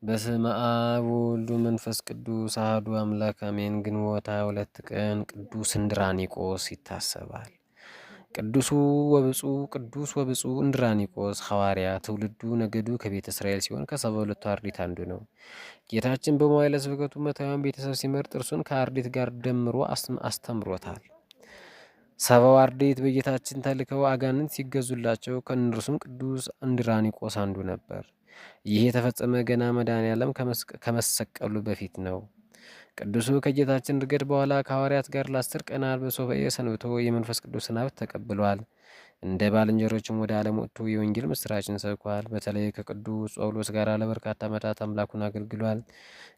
በስመ አብ ወወልድ ወመንፈስ ቅዱስ አሐዱ አምላክ አሜን። ግንቦት 22 ቀን ቅዱስ እንድራኒቆስ ይታሰባል። ቅዱስ ወብፁዕ እንድራኒቆስ ሐዋርያ፣ ትውልዱ ነገዱ ከቤተ እስራኤል ሲሆን ከ72ቱ አርድእት አንዱ ነው። ጌታችን በመዋዕለ ስብከቱ መታውያን ቤተሰብ ሲመርጥ እርሱን ከአርድእት ጋር ደምሮ አስተምሮታል። ሰባው አርድእት በጌታችን ተልከው አጋንንት ሲገዙላቸው ከእነርሱም ቅዱስ እንድራኒቆስ አንዱ ነበር። ይህ የተፈጸመ ገና መድኃኔዓለም ከመሰቀሉ በፊት ነው። ቅዱሱ ከጌታችን እርገት በኋላ ከሐዋርያት ጋር ለ10 ቀናት በሱባዔ ሰንብቶ የመንፈስ ቅዱስን ሀብት ተቀብሏል። እንደ ባልንጀሮችም ወደ ዓለም ወጥቶ የወንጌል ምስራችን ሰብኳል። በተለይ ከቅዱስ ጳውሎስ ጋር ለበርካታ ዓመታት አምላኩን አገልግሏል።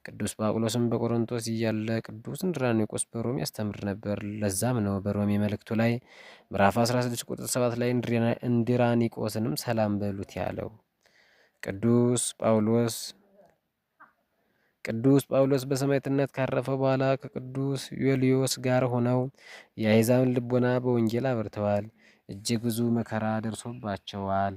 ቅዱስ ጳውሎስም በቆሮንቶስ እያለ ቅዱስ እንድራኒቆስ በሮም ያስተምር ነበር። ለዛም ነው በሮሜ መልእክቱ ላይ ምዕራፍ 16 ቁጥር 7 ላይ እንድራኒቆስንም ሰላም በሉት ያለው። ቅዱስ ጳውሎስ በሰማዕትነት ካረፈ በኋላ ከቅዱስ ዮልዮስ ጋር ሆነው የአሕዛብን ልቦና በወንጌል አበርተዋል። እጅግ ብዙ መከራ ደርሶባቸዋል።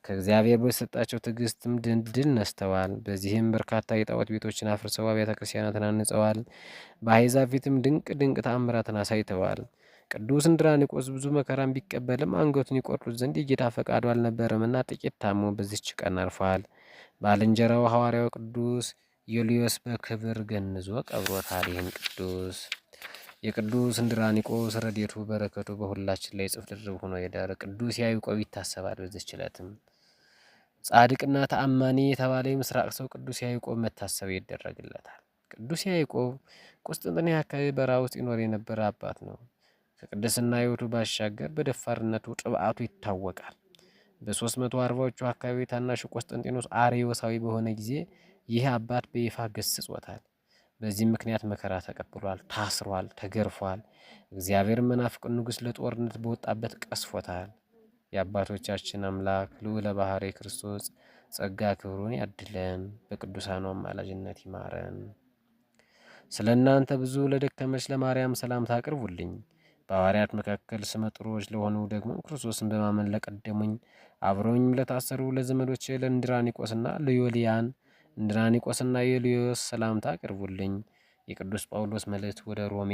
ከእግዚአብሔር በተሰጣቸው ትዕግስትም ድል ነስተዋል። በዚህም በርካታ የጣዖት ቤቶችን አፍርሰው አብያተ ክርስቲያናትን አንጸዋል። በአሕዛብ ፊትም ድንቅ ድንቅ ተአምራትን አሳይተዋል። ቅዱስ እንድራኒቆስ ብዙ መከራን ቢቀበልም አንገቱን ይቆርጡት ዘንድ የጌታ ፈቃዱ አልነበረምና ጥቂት ታሞ በዚች ቀን አርፏል። ባልንጀራው ሐዋርያው ቅዱስ ዮልዮስ በክብር ገንዞ ቀብሮታል። ይህን ቅዱስ የቅዱስ እንድራኒቆስ ረድኤቱ በረከቱ በሁላችን ላይ ጽፍ ድርብ ሆኖ ይደር። ቅዱስ ያዕቆብ ይታሰባል። በዚች ዕለትም ጻድቅና ተአማኒ የተባለ የምስራቅ ሰው ቅዱስ ያዕቆብ መታሰቢያ ይደረግለታል። ቅዱስ ያዕቆብ ቁስጥንጥንያ አካባቢ በረሃ ውስጥ ይኖር የነበረ አባት ነው። ከቅድስና ሕይወቱ ባሻገር በደፋርነቱ ጥብዓቱ ይታወቃል። በ340ዎቹ አካባቢ ታናሹ ቆስጠንጢኖስ አርዮሳዊ በሆነ ጊዜ ይህ አባት በይፋ ገስጾታል። በዚህም ምክንያት መከራ ተቀብሏል፣ ታስሯል፣ ተገርፏል። እግዚአብሔር መናፍቁን ንጉሥ ለጦርነት በወጣበት ቀስፎታል። የአባቶቻችን አምላክ ልዑለ ባሕርይ ክርስቶስ ጸጋ ክብሩን ያድለን፣ በቅዱሳኑ አማላጅነት ይማረን። ስለ እናንተ ብዙ ለደከመች ለማርያም ሰላምታ አቅርቡልኝ። በሐዋርያት መካከል ስመ ጥሩዎች ለሆኑ ደግሞ ክርስቶስን በማመን ለቀደሙኝ አብረውኝም ለታሰሩ ለዘመዶች ለእንድራኒቆስና ለዮልያን እንድራኒቆስና ዮልዮስ ሰላምታ አቅርቡልኝ። የቅዱስ ጳውሎስ መልእክት ወደ ሮሜ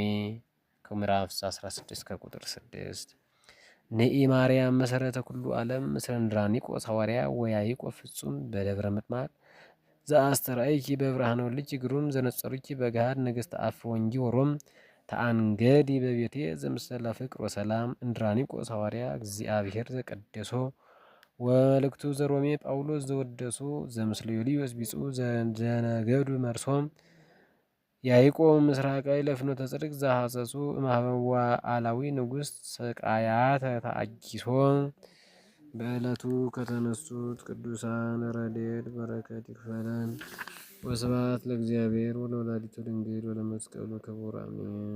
ከምዕራፍ 16 ከቁጥር 6 ንኢ ማርያም መሰረተ ኩሉ ዓለም ምስለ እንድራኒቆስ ሐዋርያ ወያዕቆብ ፍጹም በደብረ ምጥማቅ ዘአስተርአይኪ በብርሃነ ወልድኪ ግሩም ዘነጸሩኪ በገሃድ ነገሥተ አፍ ወንጂ ወሮም ተአንገዲ በቤቴ ዘምስለ ፍቅር ወሰላም እንድራኒቆስ ሐዋርያ እግዚአብሔር ዘቀደሶ ወመልእክቱ ዘሮሜ ጳውሎስ ዘወደሶ ዘምስለ ዮልዮስ ቢጹ ዘነገዱ መርሶም ያዕቆብ ምስራቃዊ ለፍኖተ ጽድቅ ዘሐሰሱ እምኀበዋ አላዊ ንጉሥ ሰቃያተ ተአጊሶ። በዕለቱ ከተነሱት ቅዱሳን ረድኤት በረከት ይክፈለን። ወስብሐት ለእግዚአብሔር ወለወላዲቱ ድንግል ወለመስቀሉ ክቡር አሜን።